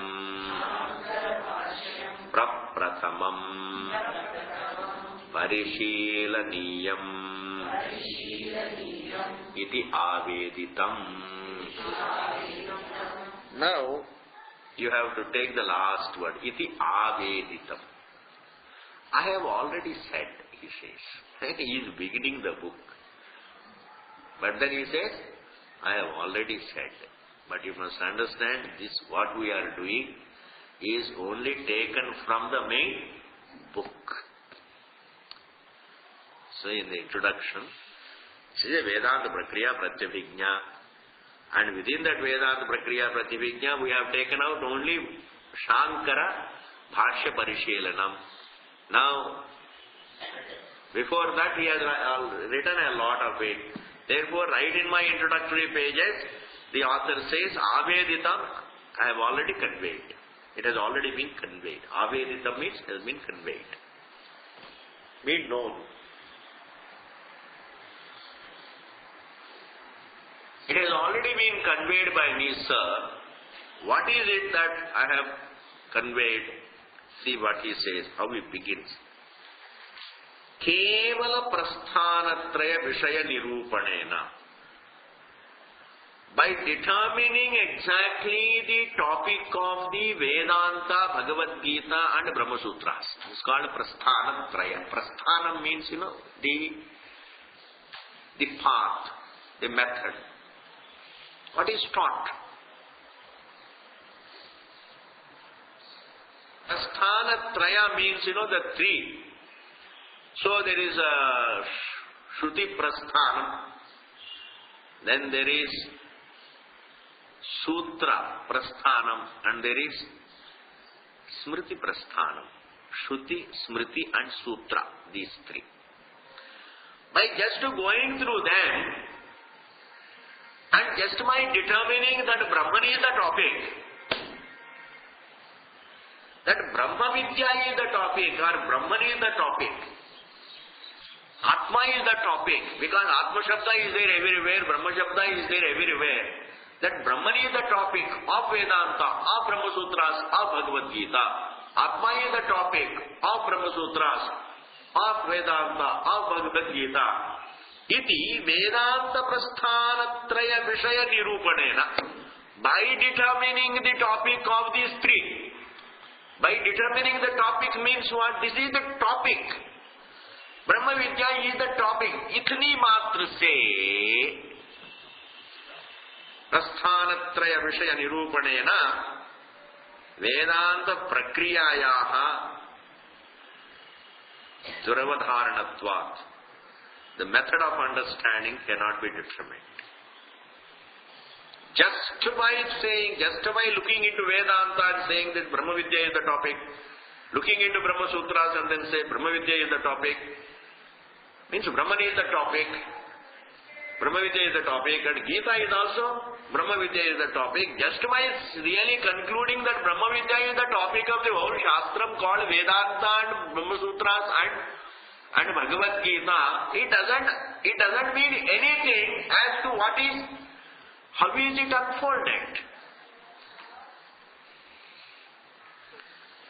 Praprathamam Parishilaniyam Iti Aveditam. Now, you have to take the last word, Iti Aveditam. I have already said, he says. He is beginning the book. But then he says, I have already said. But you must understand, this what we are doing is only taken from the main book. So in the introduction, this is a Vedanta Prakriya Pratyabhijna. And within that Vedanta Prakriya Pratyabhijna, we have taken out only Shankara Bhashya Parishelanam. Now, before that he has written a lot of it. Therefore, right in my introductory pages, the author says, Aveditam, I have already conveyed. It has already been conveyed. Aveditam means has been conveyed. Made known. It has already been conveyed by me, sir. What is it that I have conveyed? See what he says, how he begins. Kevala Prasthanatraya Vishaya Nirupanena. By determining exactly the topic of the Vedanta, Bhagavad Gita and Brahma Sutras. It's called Prasthanatraya. Prasthana means, the path, the method. What is taught? Prasthanatraya means, the three. So there is a Shruti Prasthanam. Then there is Sutra Prasthanam and there is Smriti Prasthanam. Shruti, Smriti and Sutra, these three. By just going through them and just by determining that Brahman is the topic, that Brahma Vidya is the topic or Brahman is the topic, Atma is the topic, because Atma Shabda is there everywhere, Brahma Shabda is there everywhere. That Brahman is the topic of Vedanta, of Brahma Sutras, of Bhagavad Gita. Atma is the topic of Brahma Sutras, of Vedanta, of Bhagavad Gita. Iti Vedanta Prasthanatraya Vishaya Nirupanena. By determining the topic of these three. By determining the topic means what? This is the topic. Brahma Vidya is the topic. Itni matra se Prasthanatraya Vishaya Nirupanena Vedanta Prakriyayaha Duravadharanatvat. The method of understanding cannot be determined. Just by looking into Vedanta and saying that Brahma Vidya is the topic, looking into Brahma Sutras and then say Brahma Vidya is the topic, means Brahman is the topic, Brahma Vidya is the topic, and Gita is also Brahma Vidya is the topic. Just by really concluding that Brahma Vidya is the topic of the whole Shastram called Vedanta and Brahma Sutras and Bhagavad Gita, it doesn't mean anything as to how is it unfolded.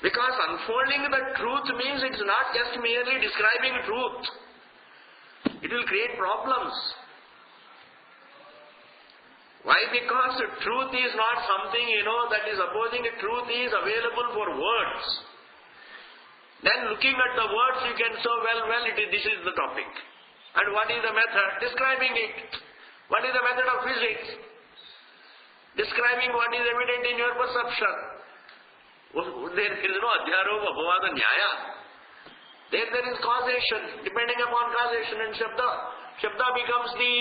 Because unfolding the truth means it's not just merely describing truth. It will create problems. Why? Because truth is not something, that is opposing. Truth is available for words. Then looking at the words, you can say, this is the topic. And what is the method? Describing it. What is the method of physics? Describing what is evident in your perception. There is no adhyaropa, bhavada, nyaya. There is causation. Depending upon causation and shabda. Shabda becomes the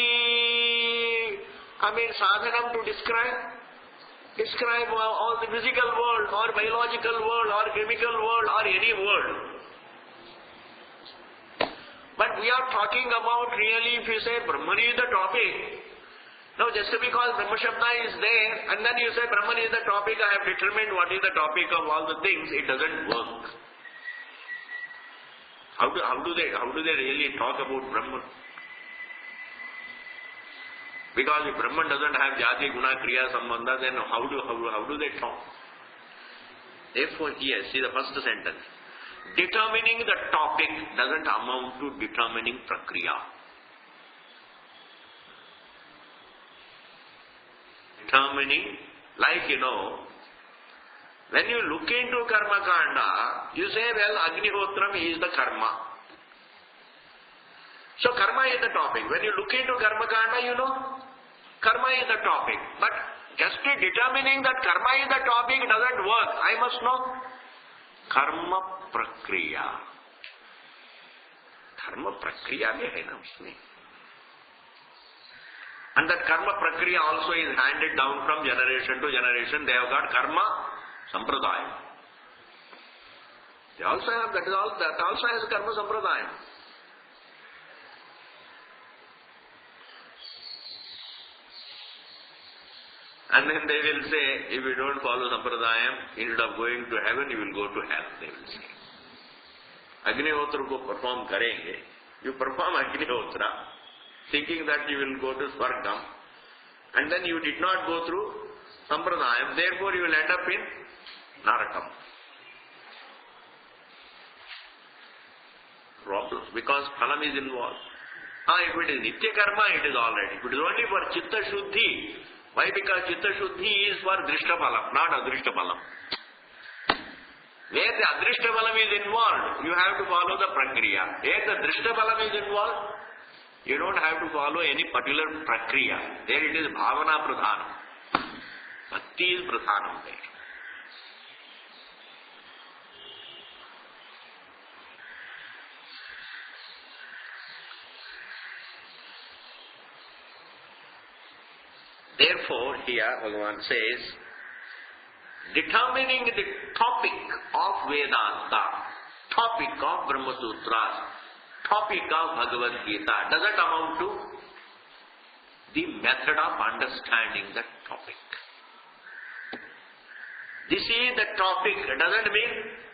sadhanam to describe all the physical world or biological world or chemical world or any world. But we are talking about really, if you say Brahman is the topic, now just because Brahma Shabda is there and then you say Brahman is the topic, I have determined what is the topic of all the things, it doesn't work. How do they really talk about Brahman? Because if Brahman doesn't have jati, guna, kriya, sambandha, then how do they talk? Therefore here, see the first sentence. Determining the topic doesn't amount to determining prakriya. Determining, when you look into karma kanda, you say, Agnihotram is the karma. So karma is the topic. When you look into karma kanda, karma is the topic. But just determining that karma is the topic doesn't work. I must know karma prakriya. Karma prakriya bhi hai na usme. And that karma prakriya also is handed down from generation to generation. They have got karma sampradaya. They also have, that also has karma sampradaya. And then they will say, if you don't follow sampradayam, instead of going to heaven, you will go to hell, they will say. Agnihotra ko perform karenge. You perform Agnihotra, thinking that you will go to Swargam, and then you did not go through sampradayam, therefore you will end up in Narakam. Problems, because phalam is involved. If it is Nitya Karma, it is alright. If it is only for Chitta Shuddhi, why? Because Chitta Shuddhi is for Drishta Phalam, not Adrishta Phalam. Where the Adrishta Phalam is involved, you have to follow the Prakriya. Where the Drishta Phalam is involved, you don't have to follow any particular Prakriya. There it is Bhavana Pradhanam. Bhakti is Pradhanam there. Therefore, here Bhagavan says, determining the topic of Vedanta, topic of Brahma Sutras, topic of Bhagavad Gita, doesn't amount to the method of understanding that topic. This is the topic, doesn't mean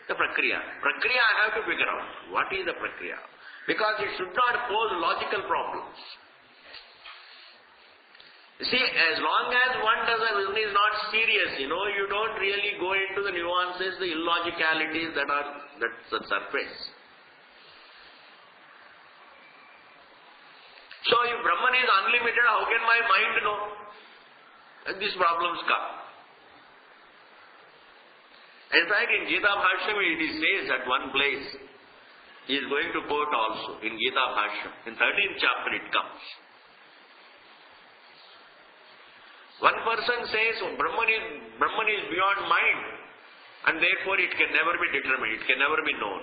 the Prakriya. Prakriya I have to figure out. What is the Prakriya? Because it should not pose logical problems. See, as long as one is not serious, you don't really go into the nuances, the illogicalities that's the surface. So if Brahman is unlimited, how can my mind know? And these problems come. In fact, in Gita Bhashyam, it says at one place, he is going to quote also, in Gita Bhashyam, in 13th chapter it comes. One person says, Brahman is beyond mind, and therefore it can never be determined, it can never be known.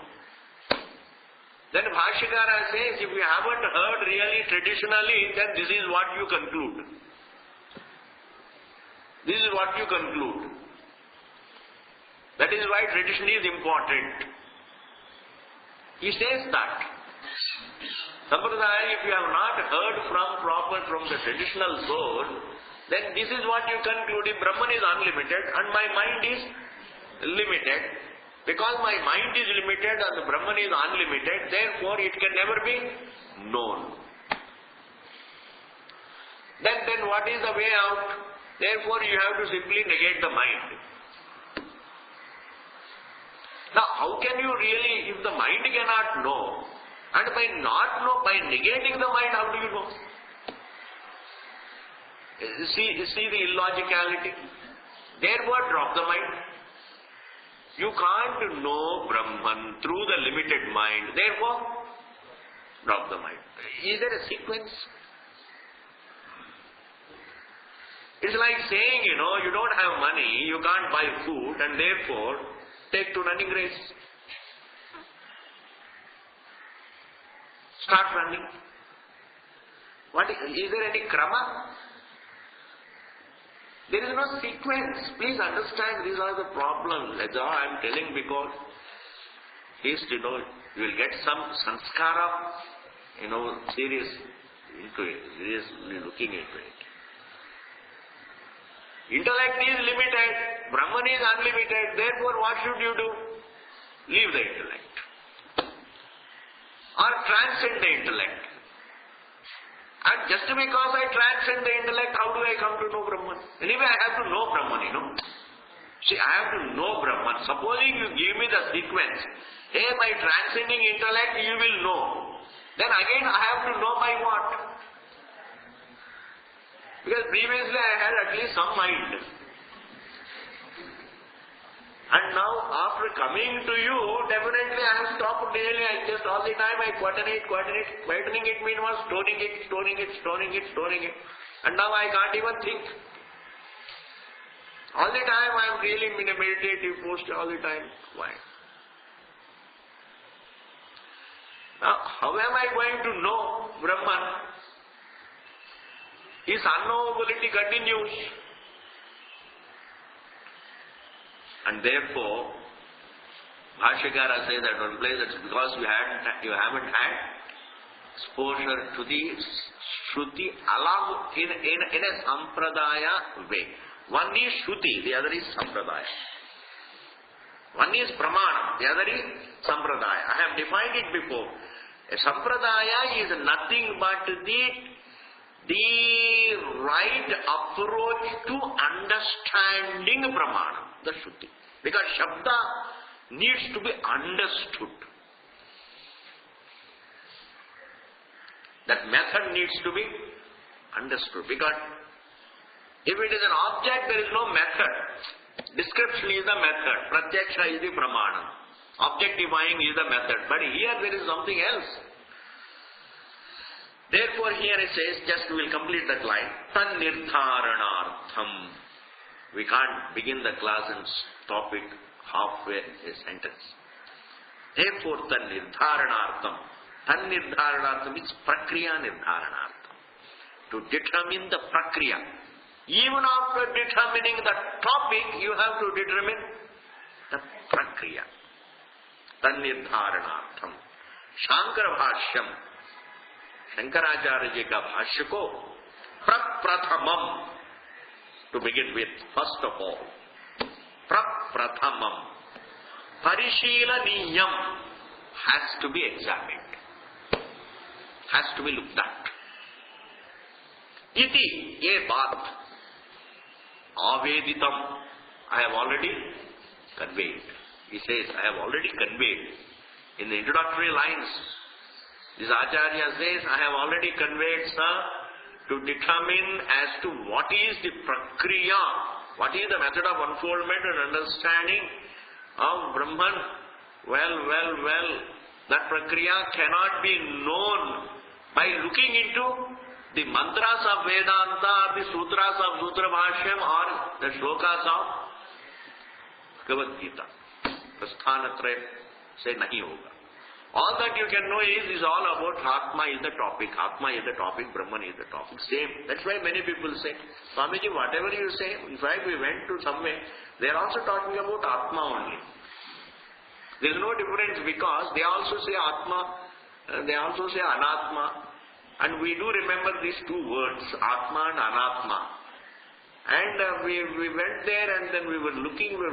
Then Bhashyakara says, if you haven't heard really traditionally, then this is what you conclude. This is what you conclude. That is why tradition is important. He says that. Sampradaya, if you have not heard from the traditional source, then this is what you conclude. If Brahman is unlimited and my mind is limited, because my mind is limited and the Brahman is unlimited, therefore it can never be known. Then what is the way out? Therefore you have to simply negate the mind. Now, how can you really, if the mind cannot know, and by not know, by negating the mind, how do you know? See the illogicality. Therefore, drop the mind. You can't know Brahman through the limited mind. Therefore, drop the mind. Is there a sequence? It's like saying, you don't have money, you can't buy food, and therefore, take to running race. Start running. Is there any krama? There is no sequence. Please understand, these are the problems. That's all I am telling, because at least, you will get some sanskara, serious into it, seriously looking into it. Intellect is limited, Brahman is unlimited, therefore what should you do? Leave the intellect. Or transcend the intellect. And just because I transcend the intellect, how do I come to know Brahman? Anyway, I have to know Brahman, See, I have to know Brahman. Supposing you give me the sequence, hey, by transcending intellect, you will know. Then again, I have to know by what? Because previously I had at least some mind. And now, after coming to you, definitely I have stopped really. I just all the time I quaternion. Quaterning it means was storing it. And now I can't even think. All the time I am really in a meditative posture all the time. Why? Now, how am I going to know Brahman? His unknowability continues. And therefore, Bhashyakara says at one place, that's because you haven't had exposure to the Shruti along in a Sampradaya way. One is Shruti, the other is Sampradaya. One is Pramana, the other is Sampradaya. I have defined it before. A Sampradaya is nothing but the right approach to understanding Pramana, the Shruti. Because Shabda needs to be understood. That method needs to be understood. Because if it is an object, there is no method. Description is the method. Pratyaksha is the Pramana. Objectifying is the method. But here there is something else. Therefore here it says, just we will complete that line, Tan Nirdharanartham. We can't begin the class and stop it halfway a sentence. Therefore Tan Nirdharanartham. Tan Nirdharanartham is Prakriya Nirdharanartham. To determine the Prakriya. Even after determining the topic, you have to determine the Prakriya. Tan Nirdharanartham. Shankara Bhashyam. Shankaracharya ji ka bhashya ko praprathamam, to begin with, first of all, praprathamam, parishilaniyam, has to be examined, has to be looked at. Iti, ye baat, aveditam, I have already conveyed. He says, I have already conveyed. In the introductory lines, this Acharya says, I have already conveyed, sir, to determine as to what is the prakriya, what is the method of unfoldment and understanding of Brahman. Well, that prakriya cannot be known by looking into the mantras of Vedanta or the sutras of Sutra Bhashyam or the shlokas of Bhagavad Gita. Prasthanatraya say nahi hoga. All that you can know is all about Atma is the topic, Brahman is the topic. Same. That's why many people say, Swamiji, whatever you say, in fact we went to somewhere, they are also talking about Atma only. There is no difference because they also say Atma, they also say Anatma. And we do remember these two words, Atma and Anatma. And we went there and then we were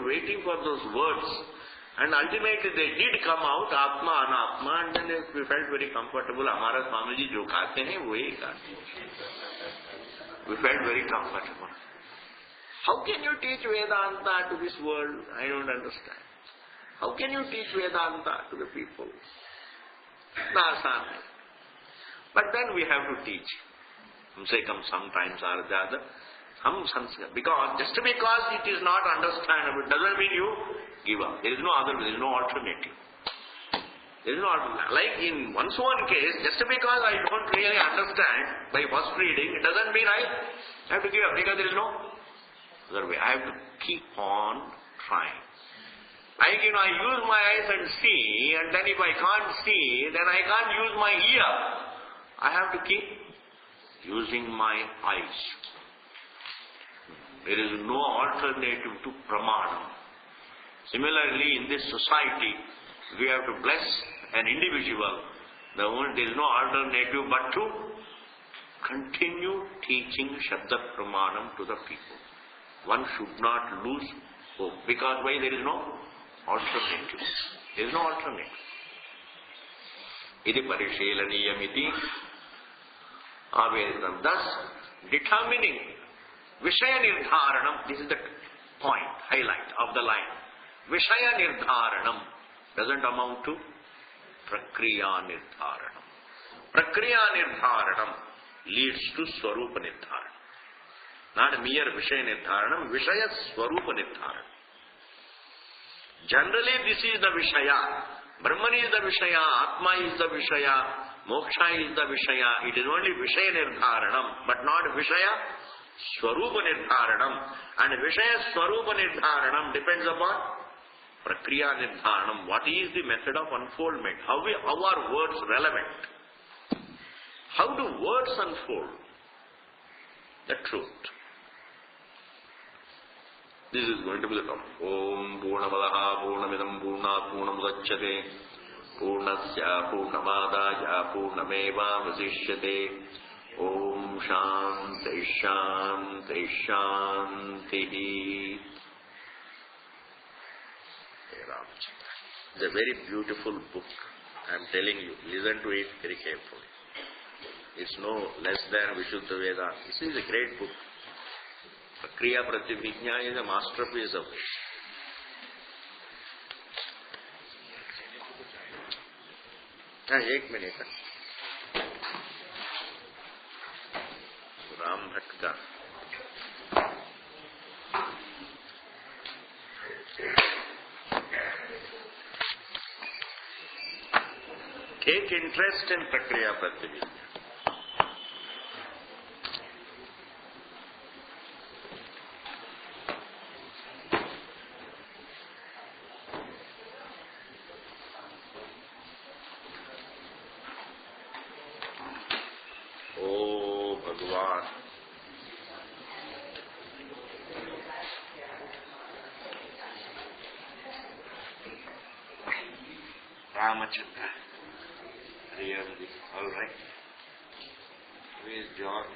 waiting for those words. And ultimately they did come out, Atma, Anatma, and then we felt very comfortable. Hamara Swamiji jo kahte hain, wahi kahte hain. We felt very comfortable. How can you teach Vedanta to this world? I don't understand. How can you teach Vedanta to the people? Nasana. But then we have to teach. Sometimes or the other. Some sanskar. Just because it is not understandable doesn't mean you give up. There is no other, there is no alternative. There is no alternative. Like in one's own case, just because I don't really understand by first reading, it doesn't mean I have to give up, because there is no other way. I have to keep on trying. Like, I use my eyes and see, and then if I can't see, then I can't use my ear. I have to keep using my eyes. There is no alternative to pramanam. Similarly, in this society, we have to bless an individual. There is no alternative but to continue teaching Shabda Pramanam to the people. One should not lose hope. Because why? There is no alternative. There is no alternative. Iti parishelaniyamiti avedam. Thus, determining Vishaya Nirdharanam, this is the point, highlight of the line. Vishaya Nirdharanam doesn't amount to Prakriya Nirdharanam. Prakriya Nirdharanam leads to Swarupa Nirdharanam. Not mere Vishaya Nirdharanam, Vishaya Swarupa Nirdharanam. Generally this is the Vishaya. Brahman is the Vishaya, Atma is the Vishaya, Moksha is the Vishaya. It is only Vishaya Nirdharanam, but not Vishaya Swarupa Nirdharanam. And Vishaya Swarupa Nirdharanam depends upon Prakriya Nirdharanam. What is the method of unfoldment? How are words relevant? How do words unfold the truth? This is going to be the topic. Om Purnamadaha Purnamidam Purnat Purnamudachyate Purnasya Purnamadaya Purnameva Vasishyate. Om Shanti Shanti Shanti. It's a very beautiful book. I am telling you, listen to it very carefully. It's no less than Vishuddha Veda. This is a great book. Kriya Prativijna is a masterpiece of it. एक minute. Ram Bhatt का take interest in Prakriya Prativijna. Oh Bhagavan. Ramachandra. Really, all right. Where is John?